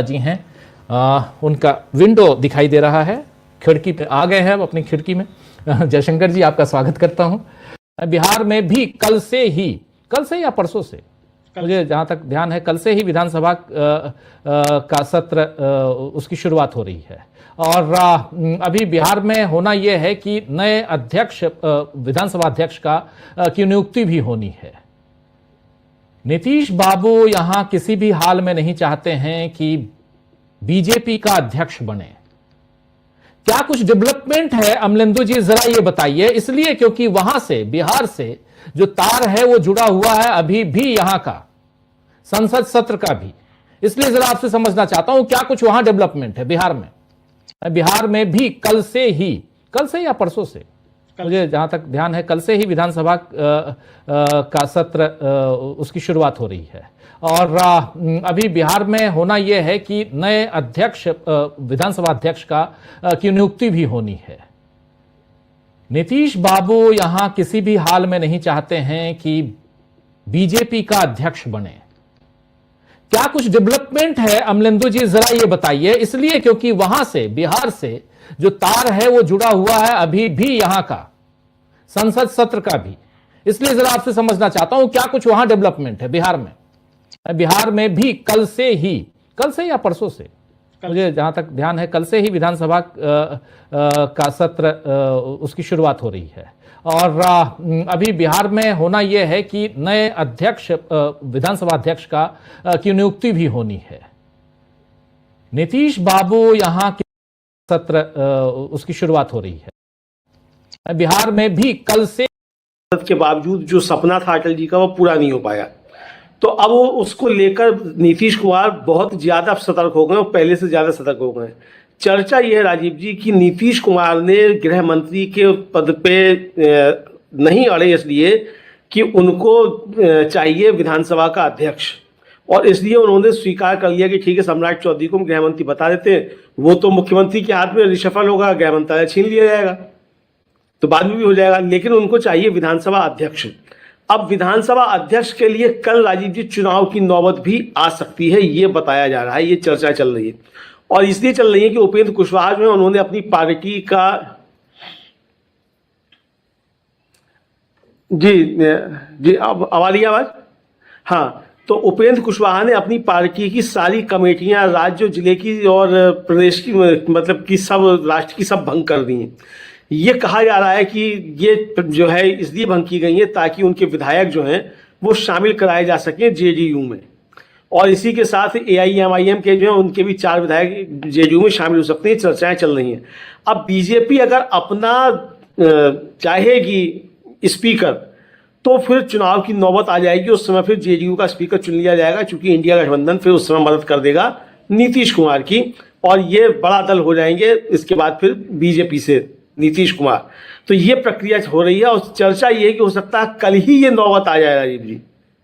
जी हैं उनका विंडो दिखाई दे रहा है, खिड़की पे आ गए हैं अब अपनी खिड़की में। जयशंकर जी आपका स्वागत करता हूं। बिहार में भी कल से या परसों से, मुझे जहां तक ध्यान है कल से ही विधानसभा का सत्र उसकी शुरुआत हो रही है। और अभी बिहार में होना यह है कि नए अध्यक्ष विधानसभा अध्यक्ष की नियुक्ति भी होनी है। नीतीश बाबू यहां किसी भी हाल में नहीं चाहते हैं कि बीजेपी का अध्यक्ष बने। क्या कुछ डेवलपमेंट है अमलेंदु जी, जरा ये बताइए। इसलिए क्योंकि वहां से, बिहार से जो तार है वो जुड़ा हुआ है अभी भी यहां का संसद सत्र का भी। इसलिए जरा आपसे समझना चाहता हूं क्या कुछ वहां डेवलपमेंट है बिहार में। बिहार में भी कल से या परसों से, मुझे जहां तक ध्यान है कल से ही विधानसभा का सत्र उसकी शुरुआत हो रही है। और अभी बिहार में होना यह है कि नए अध्यक्ष विधानसभा अध्यक्ष की नियुक्ति भी होनी है। नीतीश बाबू यहां किसी भी हाल में नहीं चाहते हैं कि बीजेपी का अध्यक्ष बने। क्या कुछ डेवलपमेंट है अमलेंदु जी, जरा ये बताइए। इसलिए क्योंकि वहां से, बिहार से जो तार है वो जुड़ा हुआ है अभी भी यहां का संसद सत्र का भी। इसलिए जरा आपसे समझना चाहता हूं क्या कुछ वहां डेवलपमेंट है बिहार में। बिहार में भी कल से या परसों से, मुझे जहां तक ध्यान है कल से ही विधानसभा का सत्र उसकी शुरुआत हो रही है। और अभी बिहार में होना यह है कि नए अध्यक्ष विधानसभा अध्यक्ष की नियुक्ति भी होनी है। नीतीश बाबू यहां सत्र उसकी शुरुआत हो रही है। बिहार में भी कल से के बावजूद जो सपना था अटल जी का वो पूरा नहीं हो पाया, तो अब वो उसको लेकर नीतीश कुमार बहुत ज्यादा सतर्क हो गए और पहले से ज्यादा सतर्क हो गए। चर्चा ये है राजीव जी कि नीतीश कुमार ने गृह मंत्री के पद पे नहीं अड़े इसलिए कि उनको चाहिए विधानसभा का अध्यक्ष, और इसलिए उन्होंने स्वीकार कर लिया कि ठीक है सम्राट चौधरी को हम गृह मंत्री बता देते हैं, वो तो मुख्यमंत्री के हाथ में रिशफल होगा, गृह मंत्रालय छीन लिया जाएगा तो बाद में भी हो जाएगा, लेकिन उनको चाहिए विधानसभा अध्यक्ष। अब विधानसभा अध्यक्ष के लिए कल राजीव जी चुनाव की नौबत भी आ सकती है, ये बताया जा रहा है, ये चर्चा चल रही है। और इसलिए चल रही है कि उपेंद्र कुशवाहा जो है उन्होंने अपनी पार्टी का जी अब आ रही है आवाज? हाँ, तो उपेंद्र कुशवाहा ने अपनी पार्टी की सारी कमेटियां राज्य, जिले की और प्रदेश की, मतलब कि सब राष्ट्र की सब भंग कर दी हैं। ये कहा जा रहा है कि ये जो है इसलिए भंग की गई है ताकि उनके विधायक जो हैं वो शामिल कराए जा सकें जेडीयू में, और इसी के साथ एआईएमआईएम के जो है उनके भी 4 विधायक जेडीयू में शामिल हो सकते हैं। चर्चाएं चल रही हैं। अब बीजेपी अगर अपना चाहेगी स्पीकर तो फिर चुनाव की नौबत आ जाएगी, उस समय फिर जेडीयू का स्पीकर चुन लिया जाएगा, क्योंकि इंडिया गठबंधन फिर उस समय मदद कर देगा नीतीश कुमार की, और ये बड़ा दल हो जाएंगे इसके बाद फिर बीजेपी से नीतीश कुमार। तो ये प्रक्रिया हो रही है, और चर्चा ये है कि हो सकता है कल ही ये नौबत आ जाए राजीव जी,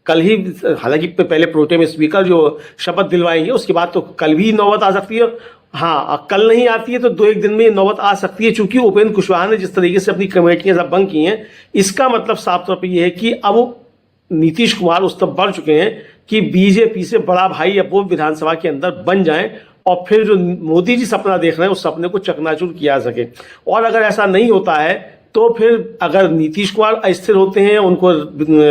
कल ही। हालांकि पहले प्रोटेम स्पीकर जो शपथ दिलवाएंगे उसके बाद तो कल भी नौबत आ सकती है। हाँ, कल नहीं आती है तो 2-1 दिन में नौबत आ सकती है, चूंकि उपेंद्र कुशवाहा ने जिस तरीके से अपनी कमेटियां सब भंग की हैं, इसका मतलब साफ तौर पर यह है कि अब नीतीश कुमार उस तक बढ़ चुके हैं कि बीजेपी से बड़ा भाई अब वो विधानसभा के अंदर बन जाएं, और फिर जो मोदी जी सपना देख रहे हैं उस सपने को चकनाचूर किया जा सके। और अगर ऐसा नहीं होता है तो फिर अगर नीतीश कुमार अस्थिर होते हैं, उनको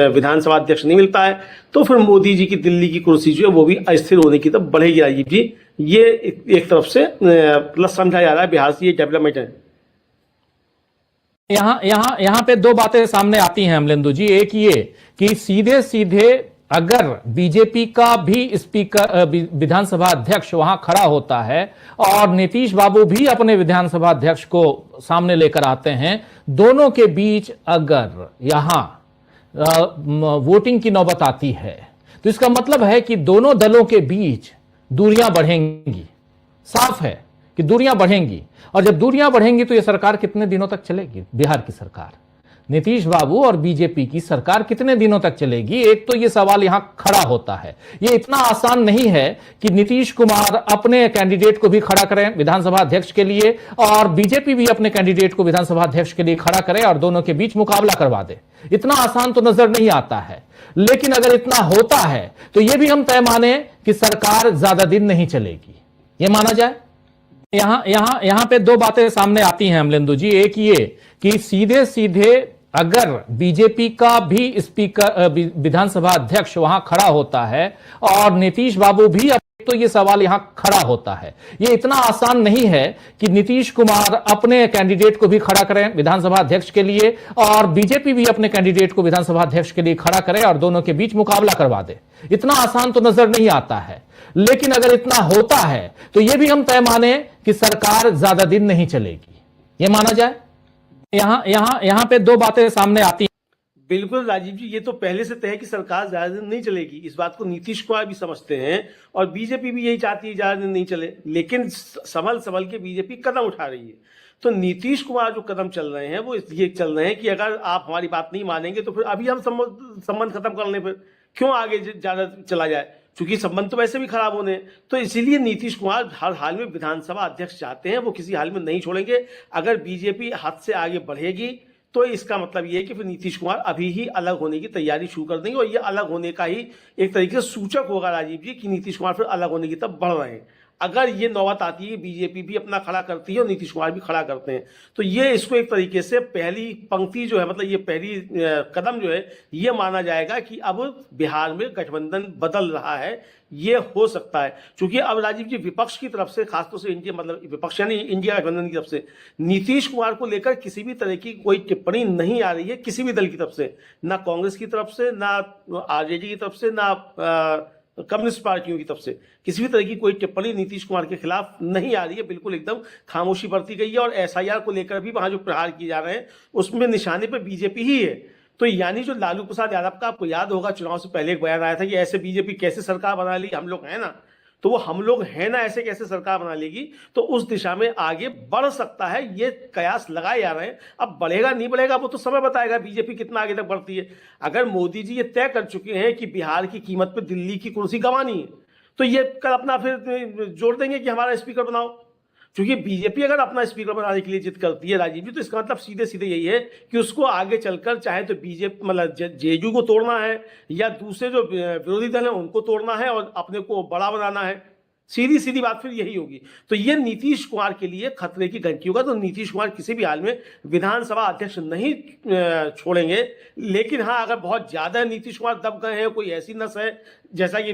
विधानसभा अध्यक्ष नहीं मिलता है, तो फिर मोदी जी की दिल्ली की कुर्सी जो है वो भी अस्थिर होने की तरफ बढ़ेगी राजीव जी। ये एक तरफ से प्लस समझा जा रहा है बिहार से, ये डेवलपमेंट है। यहां पे 2 बातें सामने आती हैं अमलेंदु जी। एक ये कि सीधे अगर बीजेपी का भी स्पीकर, विधानसभा अध्यक्ष वहां खड़ा होता है और नीतीश बाबू भी अपने विधानसभा अध्यक्ष को सामने लेकर आते हैं, दोनों के बीच अगर यहां वोटिंग की नौबत आती है तो इसका मतलब है कि दोनों दलों के बीच दूरियां बढ़ेंगी। साफ है कि दूरियां बढ़ेंगी, और जब दूरियां बढ़ेंगी तो यह सरकार कितने दिनों तक चलेगी? बिहार की सरकार, नीतीश बाबू और बीजेपी की सरकार कितने दिनों तक चलेगी? एक तो ये सवाल यहां खड़ा होता है। ये इतना आसान नहीं है कि नीतीश कुमार अपने कैंडिडेट को भी खड़ा करें विधानसभा अध्यक्ष के लिए, और बीजेपी भी अपने कैंडिडेट को विधानसभा अध्यक्ष के लिए खड़ा करे और दोनों के बीच मुकाबला करवा दे। इतना आसान तो नजर नहीं आता है। लेकिन अगर इतना होता है तो यह भी हम तय माने कि सरकार ज्यादा दिन नहीं चलेगी, ये माना जाए। यहां पे दो बातें सामने आती हैं अमलेंदु जी। एक ये कि सीधे सीधे अगर बीजेपी का भी स्पीकर विधानसभा अध्यक्ष वहां खड़ा होता है और नीतीश बाबू भी, तो ये सवाल यहां खड़ा होता है, ये इतना आसान नहीं है कि नीतीश कुमार अपने कैंडिडेट को भी खड़ा करें विधानसभा अध्यक्ष के लिए और बीजेपी भी अपने कैंडिडेट को विधानसभा अध्यक्ष के लिए खड़ा करे और दोनों के बीच मुकाबला करवा दे। इतना आसान तो नजर नहीं आता है, लेकिन अगर इतना होता है तो यह भी हम तय माने कि सरकार ज्यादा दिन नहीं चलेगी, यह माना जाए। यहां पे दो बातें सामने आती हैं। बिल्कुल राजीव जी, ये तो पहले से तय है कि सरकार ज्यादा दिन नहीं चलेगी। इस बात को नीतीश कुमार भी समझते हैं और बीजेपी भी यही चाहती है ज्यादा दिन नहीं चले, लेकिन संभल संभल के बीजेपी कदम उठा रही है। तो नीतीश कुमार जो कदम चल रहे हैं वो इसलिए चल रहे हैं कि अगर आप हमारी बात नहीं मानेंगे तो फिर अभी हम संबंध खत्म कर लें, फिर क्यों आगे ज्यादा चला जाए, क्योंकि संबंध तो वैसे भी खराब होने हैं। तो इसीलिए नीतीश कुमार हर हाल में विधानसभा अध्यक्ष चाहते हैं, वो किसी हाल में नहीं छोड़ेंगे। अगर बीजेपी हद से आगे बढ़ेगी तो इसका मतलब ये है कि फिर नीतीश कुमार अभी ही अलग होने की तैयारी शुरू कर देंगे और ये अलग होने का ही एक तरीके से सूचक होगा राजीव जी कि नीतीश कुमार फिर अलग होने की तरफ बढ़ रहे हैं। अगर ये नौबत आती है, बीजेपी भी अपना खड़ा करती है और नीतीश कुमार भी खड़ा करते हैं, तो ये इसको एक तरीके से पहली पंक्ति जो है, मतलब ये पहली कदम जो है, ये माना जाएगा कि अब बिहार में गठबंधन बदल रहा है। ये हो सकता है क्योंकि अब राजीव जी विपक्ष की तरफ से, खासतौर से इंडिया, मतलब विपक्ष यानी इंडिया गठबंधन की तरफ से नीतीश कुमार को लेकर किसी भी तरह की कोई टिप्पणी नहीं आ रही है, किसी भी दल की तरफ से, ना कांग्रेस की तरफ से, ना आरजेडी की तरफ से, ना कम्युनिस्ट पार्टियों की तरफ से किसी भी तरह की कोई टिप्पणी नीतीश कुमार के खिलाफ नहीं आ रही है। बिल्कुल एकदम खामोशी बरती गई है और एसआईआर को लेकर भी वहां जो प्रहार किए जा रहे हैं उसमें निशाने पर बीजेपी ही है। तो यानी जो लालू प्रसाद यादव का, आपको याद होगा चुनाव से पहले एक बयान आया था कि ऐसे बीजेपी कैसे सरकार बना ली, हम लोग हैं ना, तो वो हम लोग हैं ना ऐसे कैसे सरकार बना लेगी, तो उस दिशा में आगे बढ़ सकता है, ये कयास लगाए जा रहे हैं। अब बढ़ेगा नहीं बढ़ेगा वो तो समय बताएगा बीजेपी कितना आगे तक बढ़ती है। अगर मोदी जी ये तय कर चुके हैं कि बिहार की कीमत पे दिल्ली की कुर्सी गंवानी है, तो ये कल अपना फिर जोड़ देंगे कि हमारा स्पीकर बनाओ, क्योंकि बीजेपी अगर अपना स्पीकर बनाने के लिए जिद करती है राजीव जी, तो इसका मतलब सीधे सीधे यही है कि उसको आगे चलकर चाहे तो बीजेपी, मतलब जेडीयू को तोड़ना है या दूसरे जो विरोधी दल है उनको तोड़ना है और अपने को बड़ा बनाना है। सीधी सीधी बात फिर यही होगी। तो ये नीतीश कुमार के लिए खतरे की घंटी होगा। तो नीतीश कुमार किसी भी हाल में विधानसभा अध्यक्ष नहीं छोड़ेंगे, लेकिन हाँ, अगर बहुत ज्यादा नीतीश कुमार दब गए हैं, कोई ऐसी नस है, जैसा कि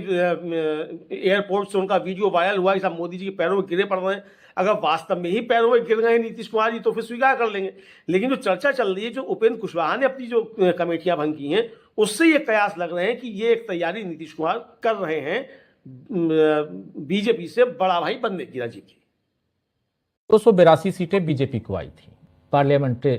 एयरपोर्ट से उनका वीडियो वायरल हुआ कि सब मोदी जी के पैरों में गिरे पड़ रहे हैं, अगर वास्तव में ही पैरों में गिर गए नीतीश कुमार जी तो फिर स्वीकार कर लेंगे। लेकिन जो चर्चा चल रही है, जो उपेंद्र कुशवाहा ने अपनी जो कमेटियां भंग की हैं, उससे ये कयास लग रहे हैं कि ये एक तैयारी नीतीश कुमार कर रहे हैं बीजेपी से बड़ा भाई बनने की। राजीव जी, 282 सीटें बीजेपी को आई थी पार्लियामेंट्री